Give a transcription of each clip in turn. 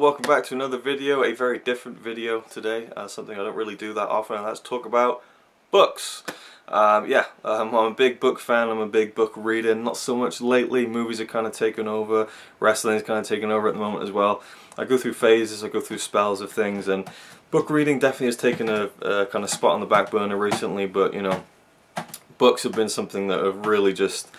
welcome back to another video, a very different video today, something I don't really do that often, and that's talk about books. I'm a big book fan, I'm a big book reader, not so much lately. Movies are kind of taken over, wrestling is kind of taken over at the moment as well. I go through phases, I go through spells of things, and book reading definitely has taken a kind of spot on the back burner recently, but you know, books have been something that have really just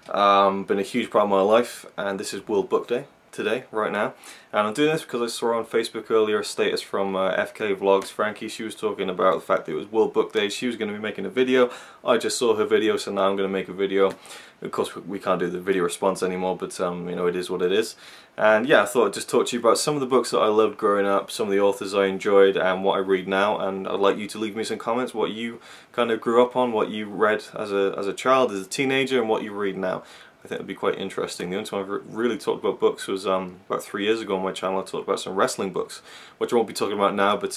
been a huge part of my life, and this is World Book Day today, right now, and I'm doing this because I saw on Facebook earlier a status from FK Vlogs, Frankie. She was talking about the fact that it was World Book Day. She was going to be making a video. I just saw her video, so now I'm going to make a video. Of course we can't do the video response anymore, but you know, it is what it is. And yeah, I thought I'd just talk to you about some of the books that I loved growing up, some of the authors I enjoyed, and what I read now. And I'd like you to leave me some comments, what you kind of grew up on, what you read as a child, as a teenager, and what you read now. I think it'd be quite interesting. The only time I've really talked about books was about 3 years ago on my channel. I talked about some wrestling books, which I won't be talking about now, but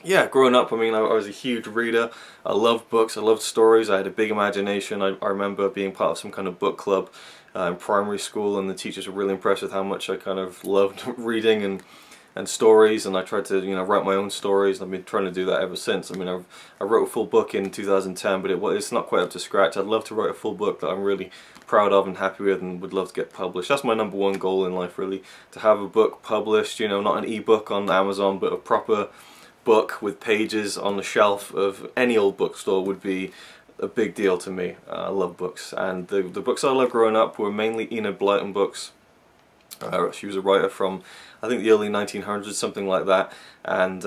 yeah, growing up, I mean, I was a huge reader. I loved books, I loved stories, I had a big imagination. I remember being part of some kind of book club in primary school, and the teachers were really impressed with how much I kind of loved reading and stories, and I tried to, you know, write my own stories, and I've been trying to do that ever since. I mean, I wrote a full book in 2010, but it's not quite up to scratch. I'd love to write a full book that I'm really proud of and happy with and would love to get published. That's my #1 goal in life, really, to have a book published, you know, not an ebook on Amazon, but a proper book with pages on the shelf of any old bookstore would be a big deal to me. I love books, and the books I loved growing up were mainly Enid Blyton books. She was a writer from, I think, the early 1900s, something like that, and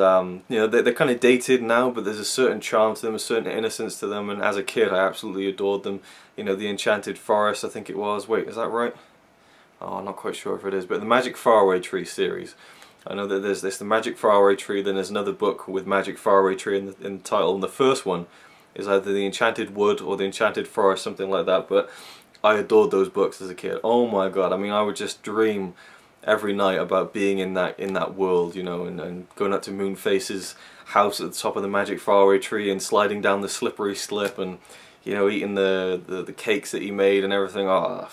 you know, they're kind of dated now, but there's a certain charm to them, a certain innocence to them, and as a kid I absolutely adored them. You know, The Enchanted Forest, I think it was. Wait, is that right? Oh, I'm not quite sure if it is, but the Magic Faraway Tree series. I know that there's the Magic Faraway Tree, then there's another book with Magic Faraway Tree in the title, and the first one is either The Enchanted Wood or The Enchanted Forest, something like that, but I adored those books as a kid. Oh my god, I mean, I would just dream every night about being in that world, you know, and going up to Moonface's house at the top of the Magic Faraway Tree and sliding down the slippery slip, and you know, eating the cakes that he made and everything. Oh,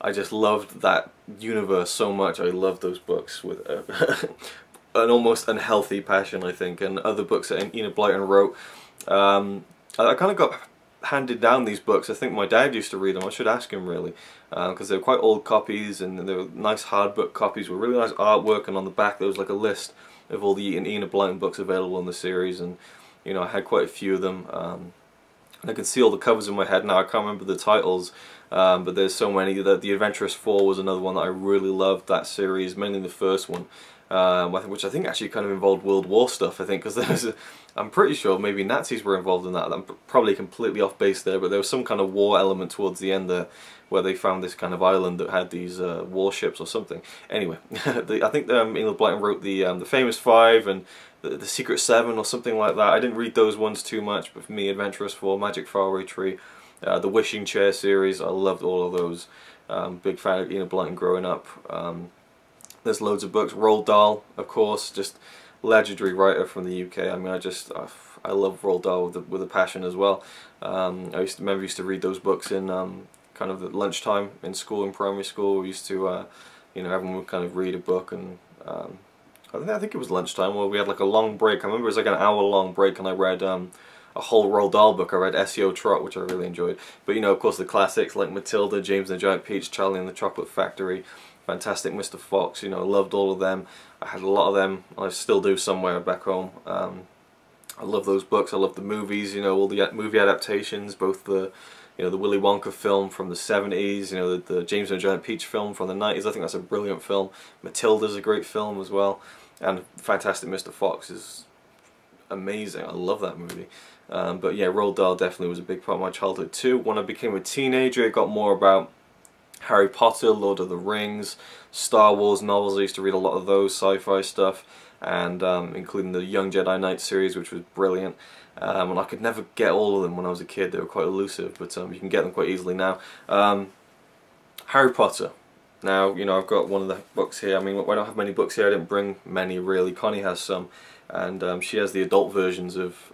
I just loved that universe so much. I loved those books with an almost unhealthy passion, I think, and other books that Enid Blyton wrote. I kind of got handed down these books. I think my dad used to read them. I should ask him, really, because they were quite old copies, and they were nice hardbook copies with really nice artwork, and on the back there was like a list of all the Enid Blyton books available in the series, and you know, I had quite a few of them. I can see all the covers in my head now. I can't remember the titles, but there's so many. The Adventurous Four was another one that I really loved, that series, mainly the first one, which I think actually kind of involved World War stuff, I think, because there's I'm pretty sure maybe Nazis were involved in that. I'm probably completely off base there, but there was some kind of war element towards the end there, where they found this kind of island that had these warships or something. Anyway, I think Enid Blyton wrote the Famous Five and the Secret Seven or something like that. I didn't read those ones too much, but for me, Adventurous Four, Magic Faraway Tree, the Wishing Chair series, I loved all of those. Big fan of Enid Blyton growing up. There's loads of books. Roald Dahl, of course, just legendary writer from the UK. I mean, I love Roald Dahl with a passion as well. I used to read those books in kind of at lunchtime in school, in primary school. We used to, you know, everyone would kind of read a book, and I think it was lunchtime, where we had like a long break. I remember it was like an hour-long break, and I read a whole Roald Dahl book. I read S.E.O. Trot, which I really enjoyed. But you know, of course, the classics like Matilda, James and the Giant Peach, Charlie and the Chocolate Factory, Fantastic Mr. Fox, you know, I loved all of them. I had a lot of them. I still do somewhere back home. I love those books. I love the movies, you know, all the movie adaptations, both the, you know, the Willy Wonka film from the 70s, you know, the James and the Giant Peach film from the 90s. I think that's a brilliant film. Matilda's a great film as well. And Fantastic Mr. Fox is amazing. I love that movie. But yeah, Roald Dahl definitely was a big part of my childhood too. When I became a teenager, it got more about Harry Potter, Lord of the Rings, Star Wars novels. I used to read a lot of those, sci-fi stuff, and including the Young Jedi Knight series, which was brilliant. And I could never get all of them when I was a kid. They were quite elusive, but you can get them quite easily now. Harry Potter. Now, you know, I've got one of the books here. I mean, I don't have many books here. I didn't bring many, really. Connie has some. and she has the adult versions of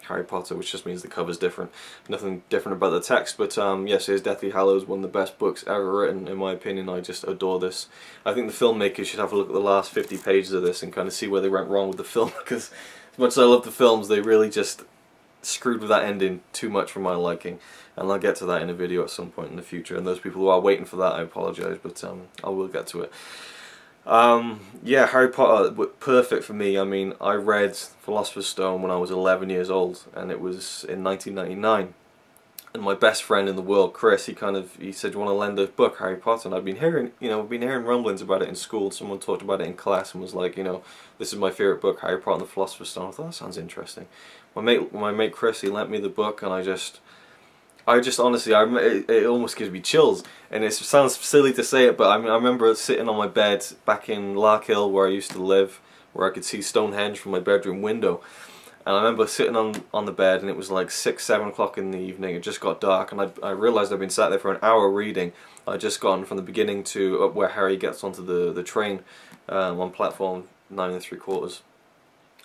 Harry Potter, which just means the cover's different. Nothing different about the text, but yes, here's Deathly Hallows, one of the best books ever written, in my opinion. I just adore this. I think the filmmakers should have a look at the last 50 pages of this and kind of see where they went wrong with the film, because as much as I love the films, they really just screwed with that ending too much for my liking, and I'll get to that in a video at some point in the future, and those people who are waiting for that, I apologise, but I will get to it. Yeah, Harry Potter, perfect for me. I mean, I read Philosopher's Stone when I was 11 years old, and it was in 1999. And my best friend in the world, Chris, he said, "You want to lend a book, Harry Potter?" And I've been hearing, rumblings about it in school. Someone talked about it in class and was like, "This is my favourite book, Harry Potter and the Philosopher's Stone." I thought, that sounds interesting. My mate Chris, he lent me the book, and I just honestly, it almost gives me chills, and it sounds silly to say it, but I remember sitting on my bed back in Larkhill, where I used to live, where I could see Stonehenge from my bedroom window, and I remember sitting on the bed, and it was like 6, 7 o'clock in the evening. It just got dark, and I realised I'd been sat there for an hour reading. I'd just gone from the beginning to up where Harry gets onto the train on platform 9 3/4,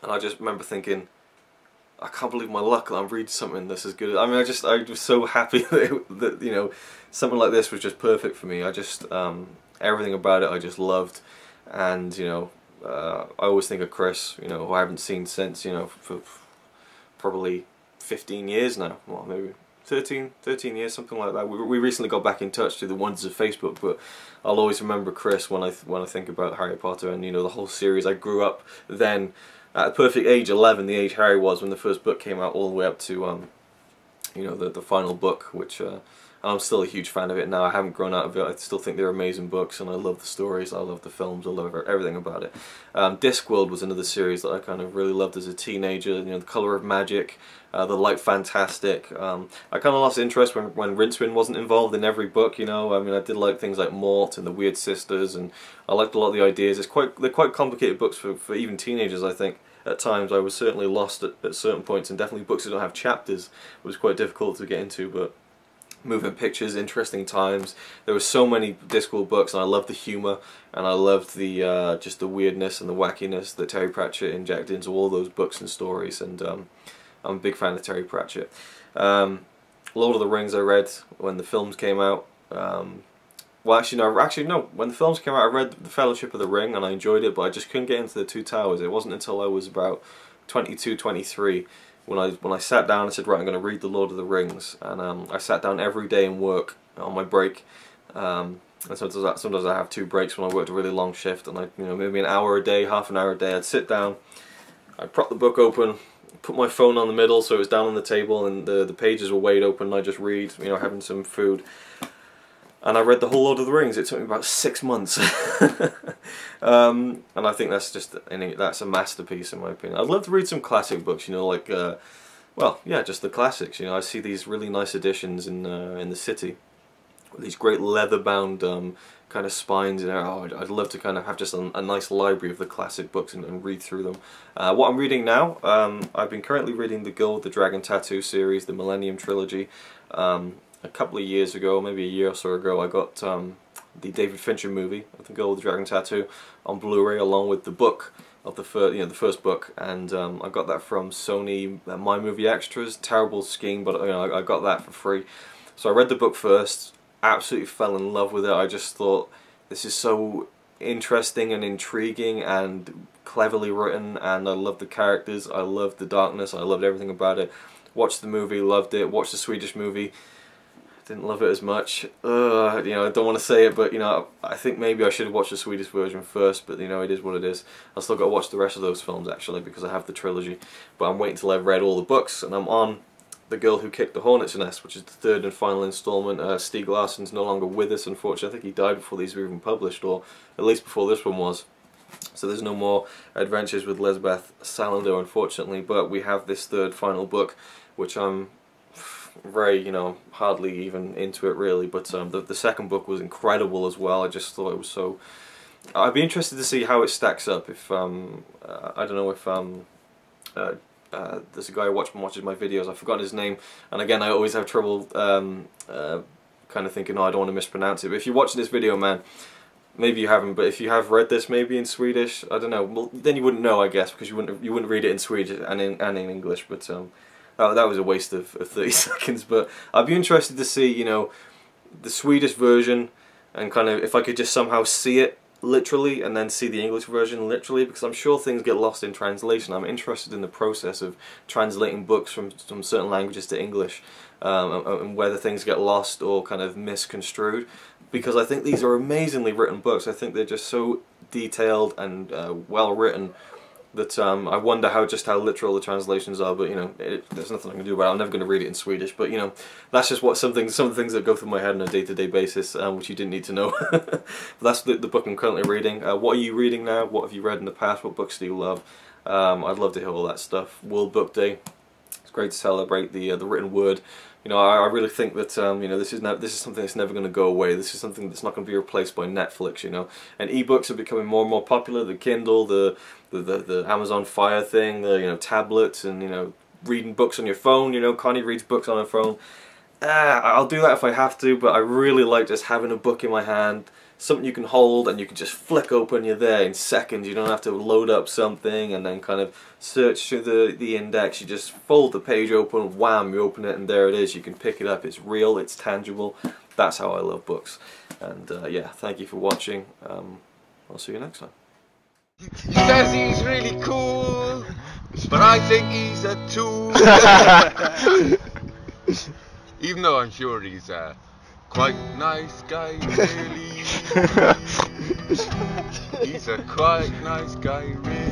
and I just remember thinking, I can't believe my luck that I'm reading something this is good. I mean, I was so happy that something like this was just perfect for me. I just everything about it I just loved, and I always think of Chris, who I haven't seen since, for probably 15 years now. Well, maybe 13 years, something like that. We recently got back in touch through the wonders of Facebook, but I'll always remember Chris when I think about Harry Potter and the whole series. I grew up then at a perfect age, 11, the age Harry was when the first book came out, all the way up to the final book, which I'm still a huge fan of it now. I haven't grown out of it. I still think they're amazing books, and I love the stories, I love the films, I love everything about it. Discworld was another series that I kind of really loved as a teenager. The Colour of Magic, The Light Fantastic. I kind of lost interest when Rincewind wasn't involved in every book. I mean, I did like things like Mort and the Weird Sisters, and I liked a lot of the ideas. They're quite complicated books for even teenagers, I think. At times I was certainly lost at certain points, and definitely books that don't have chapters was quite difficult to get into, but moving pictures, interesting times. There were so many Discworld books, and I loved the humour, and I loved the just the weirdness and the wackiness that Terry Pratchett injected into all those books and stories, and I'm a big fan of Terry Pratchett. Lord of the Rings I read when the films came out. Well, actually no. When the films came out, I read The Fellowship of the Ring, and I enjoyed it, but I just couldn't get into the Two Towers. It wasn't until I was about 22, 23 when I sat down and said, right, I'm going to read The Lord of the Rings, and I sat down every day in work on my break. And sometimes I have 2 breaks when I worked a really long shift, and maybe an hour a day, half an hour a day. I'd sit down, I'd prop the book open, put my phone on the middle so it was down on the table, and the pages were wide open, and I just read, having some food. And I read the whole Lord of the Rings. It took me about 6 months. And I think that's a masterpiece in my opinion. I'd love to read some classic books, like, well, yeah, just the classics. I see these really nice editions in the city, with these great leather-bound kind of spines. I'd love to kind of have just a nice library of the classic books and read through them. What I'm reading now, I've been currently reading the Girl with the Dragon Tattoo series, the Millennium Trilogy. A couple of years ago, maybe a year or so ago, I got the David Fincher movie, The Girl with the Dragon Tattoo, on Blu-ray, along with the book of the first book, and I got that from Sony My Movie Extras. Terrible scheme, but I got that for free. So I read the book first, absolutely fell in love with it. I just thought, this is so interesting and intriguing and cleverly written, and I loved the characters, I loved the darkness, I loved everything about it. Watched the movie, loved it. Watched the Swedish movie, didn't love it as much. I don't want to say it, but I think maybe I should have watched the Swedish version first, but it is what it is. I've still got to watch the rest of those films actually, because I have the trilogy, but I'm waiting till I've read all the books, and I'm on The Girl Who Kicked the Hornet's Nest, which is the 3rd and final installment. Stieg Larsson's no longer with us, unfortunately. I think he died before these were even published, or at least before this one was. So there's no more adventures with Lisbeth Salander, unfortunately, but we have this 3rd final book, which I'm very, hardly even into it really, but the second book was incredible as well. I just thought it was so... I'd be interested to see how it stacks up. If I don't know if there's a guy who watches my videos, I've forgotten his name, and again I always have trouble kind of thinking, oh, I don't want to mispronounce it, but if you're watching this video, man, maybe you haven't, but if you have read this maybe in Swedish, I don't know. Well, then you wouldn't know, I guess, because you wouldn't read it in Swedish and in English. But that was a waste of 30 seconds. But I'd be interested to see, you know, the Swedish version, and kind of if I could just somehow see it literally and then see the English version literally, because I'm sure things get lost in translation. I'm interested in the process of translating books from certain languages to English, and whether things get lost or kind of misconstrued, because I think these are amazingly written books. I think they're just so detailed and well written that I wonder how literal the translations are. But you know, there's nothing I can do about it. I'm never going to read it in Swedish. But you know, that's just some of the things that go through my head on a day-to-day basis, which you didn't need to know. But that's the book I'm currently reading. What are you reading now? What have you read in the past? What books do you love? I'd love to hear all that stuff. World Book Day. It's great to celebrate the written word. You know, I really think that you know, this is something that's never going to go away. This is something that's not going to be replaced by Netflix. You know, and ebooks are becoming more and more popular. The Kindle, the Amazon Fire thing, the, you know, tablets, and you know, reading books on your phone. You know, Connie reads books on her phone. I'll do that if I have to, but I really like just having a book in my hand, something you can hold and you can just flick open. You're there in seconds. You don't have to load up something and then kind of search through the index. You just fold the page open, wham, you open it, and there it is. You can pick it up. It's real, it's tangible. That's how I love books. And yeah, thank you for watching. I'll see you next time. He says he's really cool, but I think he's a tool. Even though I'm sure he's a quite nice guy, really. He's a quite nice guy, really.